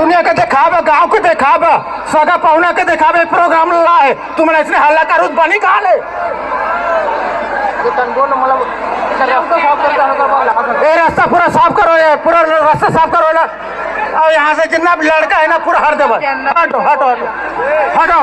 दुनिया के देखाबे, गांव के देखाबे, सगा पहुना के देखाबे प्रोग्राम लाए। तुम इसने हल्ला करूत बनी कहा ले ये रास्ता पूरा साफ करो, ये पूरा रास्ता साफ करो ना। और यहाँ से जितना भी लड़का है ना पूरा हर देव। हटो हटो हटो हटो।